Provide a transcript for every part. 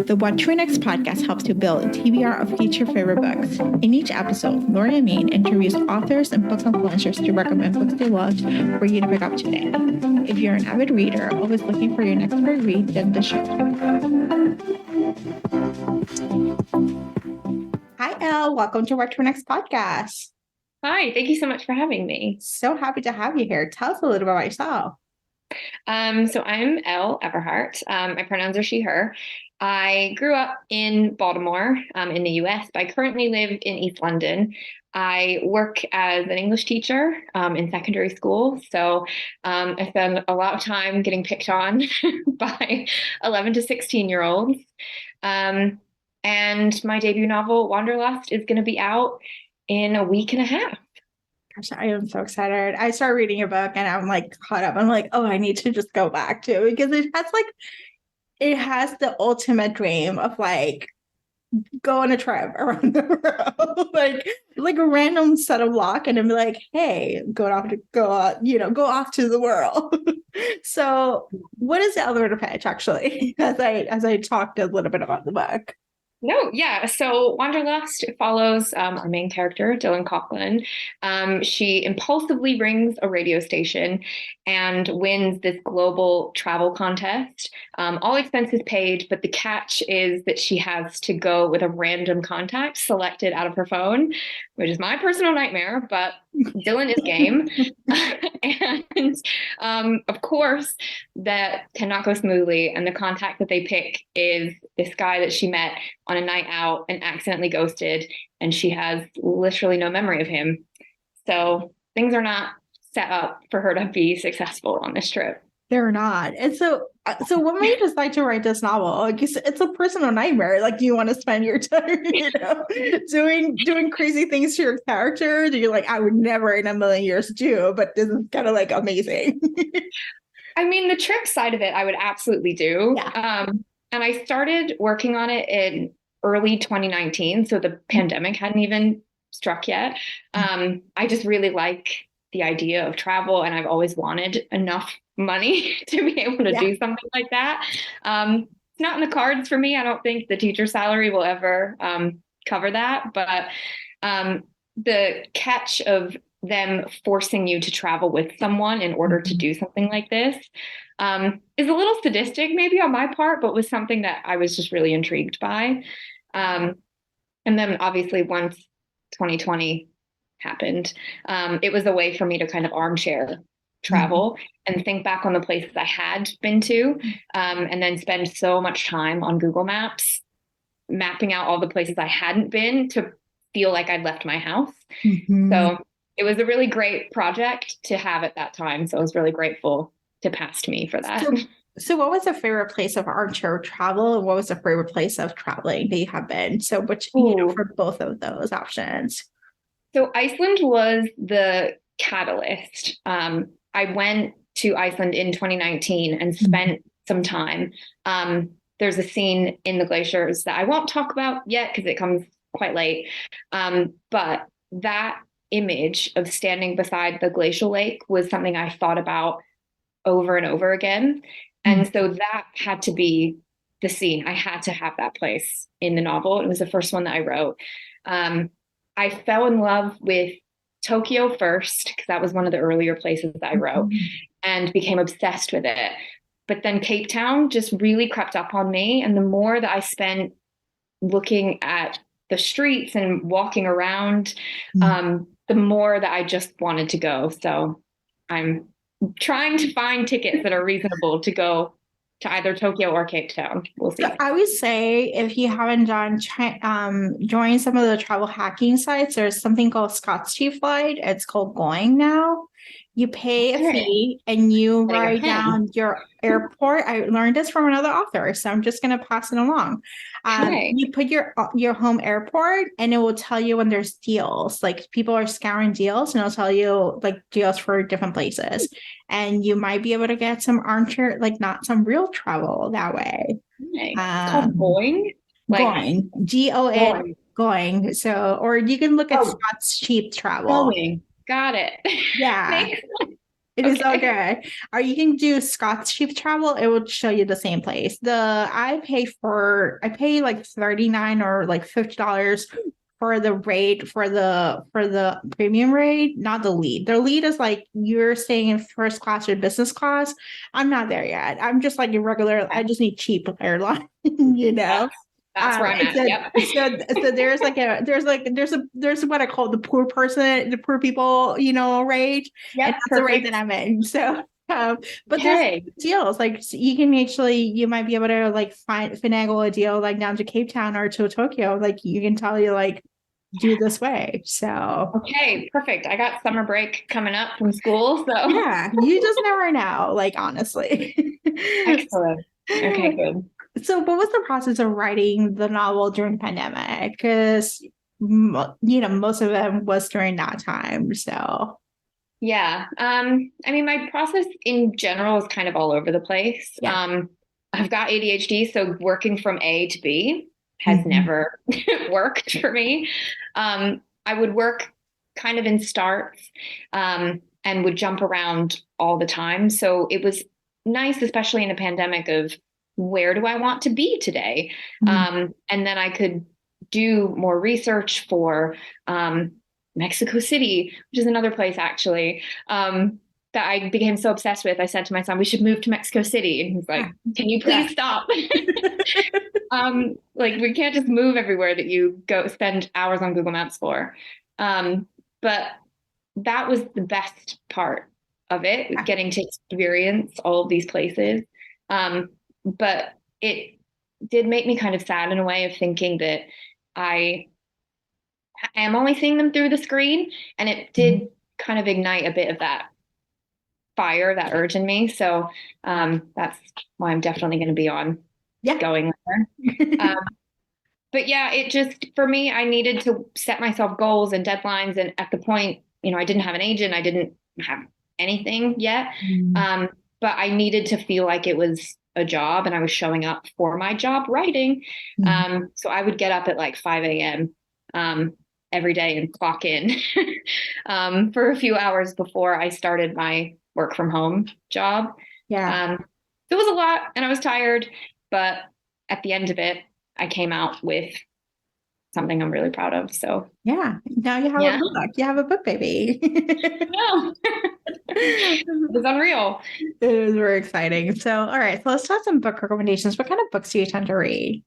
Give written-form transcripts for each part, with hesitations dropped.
The What to Next podcast helps you build a TBR of future favorite books. In each episode, Lori and Maine interviews authors and book influencers to recommend books they loved for you to pick up today. If you're an avid reader, always looking for your next great read, then the show. Hi, Elle. Welcome to What to Next podcast. Hi, thank you so much for having me. So happy to have you here. Tell us a little about yourself. So I'm Elle, Everhart. My pronouns are she, her. I grew up in Baltimore, in the US, but I currently live in East London. I work as an English teacher in secondary school. So I spend a lot of time getting picked on by 11 to 16-year-olds. And my debut novel, Wanderlust, is going to be out in a week and a half. Gosh, I am so excited. I started reading a book and I'm like caught up. I'm like, oh, I need to just go back to it because it has the ultimate dream of like go on a trip around the world, like a random set of luck, and then be like, hey, go off to the world. So, what is the elevator pitch actually? As I talked a little bit about the book. No, yeah. So Wanderlust follows our main character, Dylan Coughlin. She impulsively rings a radio station and wins this global travel contest. All expenses paid, but the catch is that she has to go with a random contact selected out of her phone, which is my personal nightmare, but Dylan is game. And of course, that cannot go smoothly. And the contact that they pick is this guy that she met on a night out and accidentally ghosted, and she has literally no memory of him. So things are not set up for her to be successful on this trip. They're not. And so what made you decide to write this novel? Like, it's a personal nightmare. Like, do you want to spend your time, doing crazy things to your character that you're like, I would never in a million years do, but this is kind of like amazing. I mean, the trip side of it, I would absolutely do. Yeah. And I started working on it in early 2019. So the pandemic hadn't even struck yet. I just really like the idea of travel, and I've always wanted enough money to be able to do something like that. It's not in the cards for me. I don't think the teacher salary will ever cover that. But the catch of them forcing you to travel with someone in order to do something like this is a little sadistic maybe on my part, but was something that I was just really intrigued by. And then obviously once 2020 happened, it was a way for me to kind of armchair travel and think back on the places I had been to, and then spend so much time on Google Maps mapping out all the places I hadn't been to feel like I'd left my house. So it was a really great project to have at that time. So I was really grateful to pass to me for that. So what was your favorite place of armchair travel, and what was the favorite place of traveling that you have been? So which, for both of those options. So Iceland was the catalyst. I went to Iceland in 2019 and spent some time. There's a scene in the glaciers that I won't talk about yet because it comes quite late. But that image of standing beside the glacial lake was something I thought about over and over again. And so that had to be the scene. I had to have that place in the novel. It was the first one that I wrote. I fell in love with Tokyo first, because that was one of the earlier places that I wrote, and became obsessed with it. But then Cape Town just really crept up on me. And the more that I spent looking at the streets and walking around, the more that I just wanted to go. So I'm trying to find tickets that are reasonable to go to either Tokyo or Cape Town. We'll see. So I would say if you haven't joined some of the travel hacking sites, there's something called Scott's Cheap Flight. It's called Going now. You pay a fee and you write down your airport. I learned this from another author, so I'm just going to pass it along. You put your home airport, and it will tell you when there's deals. Like people are scouring deals, and it'll tell you like deals for different places. And you might be able to get some armchair, like not some real travel that way. It's called Going? Going. G-O-N. Going. So, or you can look at Scott's Cheap Travel. Going. Got it. Yeah. It is all good. Or you can do Scott's Cheap Travel. It will show you the same place. I pay like 39 or like $50 for the rate for the premium rate, not the lead. The lead is like you're staying in first class or business class. I'm not there yet. I'm just like a regular, I just need cheap airline, you know. That's where I'm at. Yep. So there's what I call the poor person, the poor people, rate. Yep, and that's the rate that I'm in. So, but there's deals like you might be able to like finagle a deal like down to Cape Town or to Tokyo. Like you can tell you like do this way. So okay, perfect. I got summer break coming up from school, so yeah, you just never know. Like honestly. Excellent. Okay, good. So, what was the process of writing the novel during the pandemic? Because, most of them was during that time. So, yeah. I mean, my process in general is kind of all over the place. Yeah. I've got ADHD, so working from A to B has never worked for me. I would work kind of in starts, and would jump around all the time. So it was nice, especially in a pandemic, of where do I want to be today? And then I could do more research for Mexico City, which is another place actually that I became so obsessed with. I said to my son, we should move to Mexico City. And he's like, can you please stop? Like we can't just move everywhere that you go spend hours on Google Maps for. But that was the best part of it, getting to experience all of these places. But it did make me kind of sad in a way of thinking that I am only seeing them through the screen. And it did kind of ignite a bit of that fire, that urge in me. So that's why I'm definitely going to be on going there. But yeah, it just, for me, I needed to set myself goals and deadlines. And at the point, I didn't have an agent. I didn't have anything yet. But I needed to feel like it was a job and I was showing up for my job writing. So I would get up at like 5 a.m. Every day and clock in for a few hours before I started my work from home job. Yeah. It was a lot and I was tired, but at the end of it, I came out with something I'm really proud of. So yeah, now you have a book. You have a book, baby. No. It was unreal. It was very exciting. So, all right, so let's talk some book recommendations. What kind of books do you tend to read?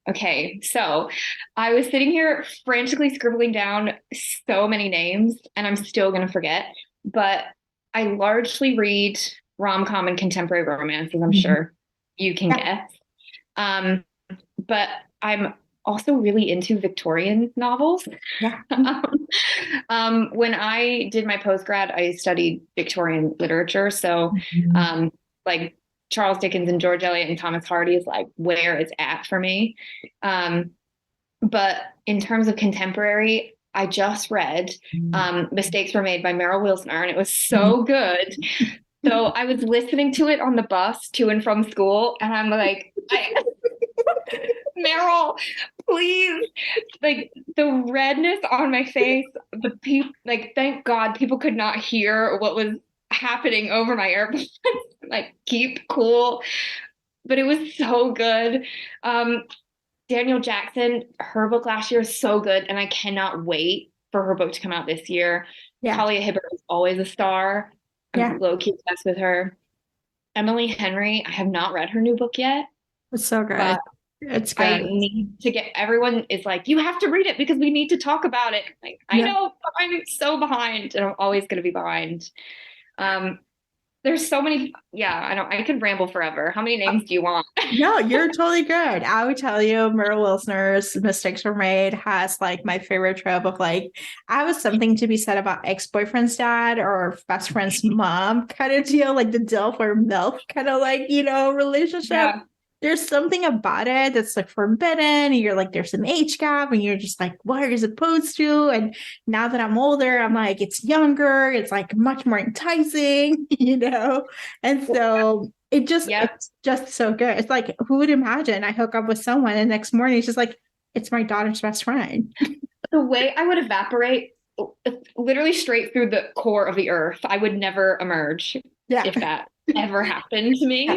Okay, so I was sitting here frantically scribbling down so many names, and I'm still going to forget, but I largely read rom-com and contemporary romance, as I'm sure you can guess. But I'm also really into Victorian novels. Yeah. When I did my postgrad, I studied Victorian literature. So like Charles Dickens and George Eliot and Thomas Hardy is like where it's at for me. But in terms of contemporary, I just read Mistakes Were Made by Meryl Wilsner, and it was so good. So I was listening to it on the bus to and from school, and I'm like, Meryl, please. Like the redness on my face, the people, like, thank God people could not hear what was happening over my AirPods. Like, keep cool. But it was so good. Daniel Jackson, her book last year is so good, and I cannot wait for her book to come out this year. Talia Hibbert is always a star. I'm low-key obsessed with her. Emily Henry, I have not read her new book yet. It's so good. It's good. I need to get, everyone is like, you have to read it because we need to talk about it. Like, I know, but I'm so behind, and I'm always going to be behind. There's so many. I could ramble forever. How many names do you want? No, you're totally good. I would tell you Meryl Wilsner's Mistakes Were Made has like my favorite trope of like, I have something to be said about ex-boyfriend's dad or best friend's mom kind of deal, like the deal for milk kind of like, relationship. Yeah. There's something about it that's like forbidden. And you're like, there's an age gap and you're just like, what are you supposed to? And now that I'm older, I'm like, it's younger. It's like much more enticing, And so it's just so good. It's like, who would imagine I hook up with someone and the next morning it's just like, it's my daughter's best friend. The way I would evaporate literally straight through the core of the earth. I would never emerge if that ever happened to me.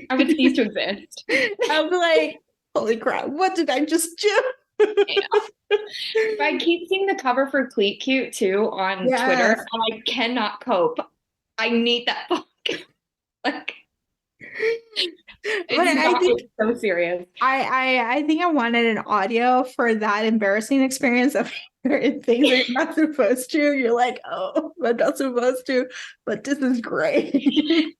I would cease to exist. I'd be like, holy crap, what did I just do? I keep seeing the cover for Cleat Cute too on Twitter, and I cannot cope. I need that book. Like, it's so serious. I think I wanted an audio for that embarrassing experience of things that you're not supposed to. You're like, oh, I'm not supposed to, but this is great.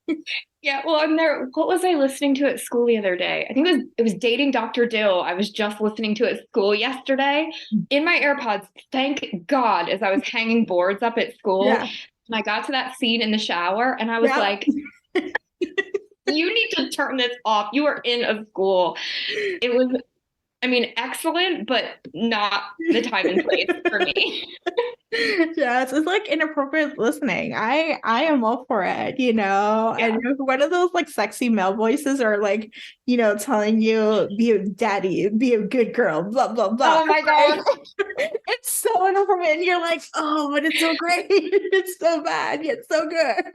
Yeah, well, what was I listening to at school the other day? I think it was Dating Dr. Dill. I was just listening to at school yesterday in my AirPods. Thank God, as I was hanging boards up at school, and I got to that scene in the shower, and I was like, you need to turn this off. You are in a school. It was, I mean, excellent, but not the time and place for me. Yes, it's like inappropriate listening. I am all for it, you know. Yeah. And if one of those like sexy male voices are like, you know, telling you, be a daddy, be a good girl, blah blah blah. Oh my God. It's so inappropriate. And you're like, oh, but it's so great. It's so bad, yet so good.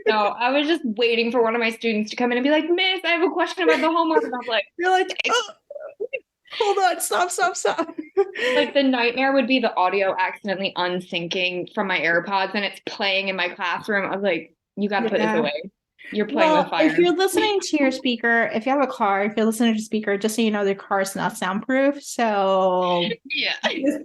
No, I was just waiting for one of my students to come in and be like, Miss, I have a question about the homework. And I'm like, you're like, oh, hold on, stop. Like the nightmare would be the audio accidentally unsyncing from my AirPods and it's playing in my classroom. I was like, you got to put this away. You're playing with fire. If you're listening to your speaker, if you have a car, if you're listening to your speaker, just so you know, the car is not soundproof. So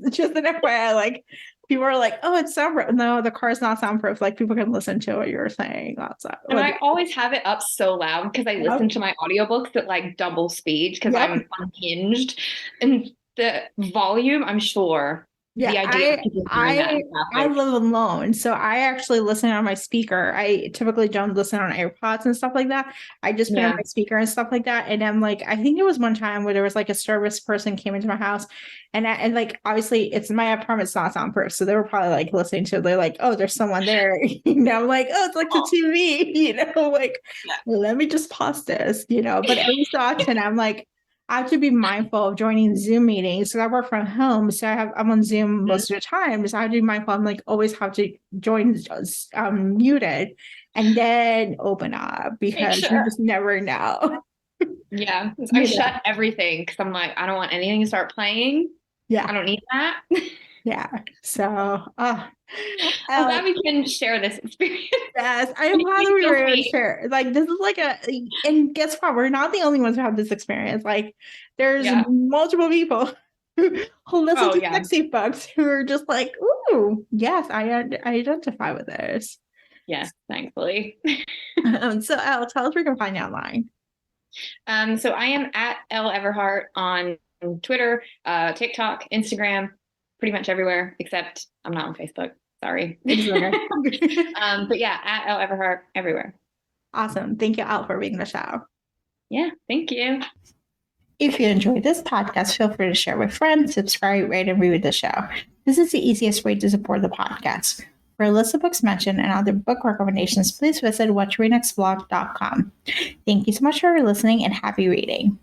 just an FYI, like people are like, oh, it's soundproof. No, the car is not soundproof. Like people can listen to what you're saying outside. And I always have it up so loud because I listen to my audiobooks at like double speed because I'm unhinged. And the volume, I'm sure. Yeah, the idea I live alone, so I actually listen on my speaker. I typically don't listen on AirPods and stuff like that. I just put on my speaker and stuff like that. And I'm like, I think it was one time where there was like a service person came into my house, and like obviously it's my apartment's not soundproof, so they were probably like listening to it. They're like, oh, there's someone there. You know, I'm like, oh, it's like the TV. You know, like let me just pause this. You know, but every so often I'm like, I have to be mindful of joining Zoom meetings because I work from home. So I'm on Zoom most of the time. So I have to be mindful. I'm like always have to join muted and then open up because you just never know. Yeah. I shut everything because I'm like, I don't want anything to start playing. Yeah. I don't need that. Yeah. So I'm glad we can share this experience. Yes, I'm glad we were able to share. Like this is like and guess what? We're not the only ones who have this experience. Like there's multiple people who listen to sexy books who are just like, ooh, yes, I identify with this. Yes, thankfully. So Elle, tell us where we can find you online. So I am at Elle Everhart on Twitter, TikTok, Instagram, pretty much everywhere, except I'm not on Facebook. Sorry. But yeah, at Elle Everhart everywhere. Awesome. Thank you, Elle, for being the show. Yeah, thank you. If you enjoyed this podcast, feel free to share with friends, subscribe, rate, and review the show. This is the easiest way to support the podcast. For a list of books mentioned and other book recommendations, please visit whattoreadnextblog.com. Thank you so much for listening and happy reading.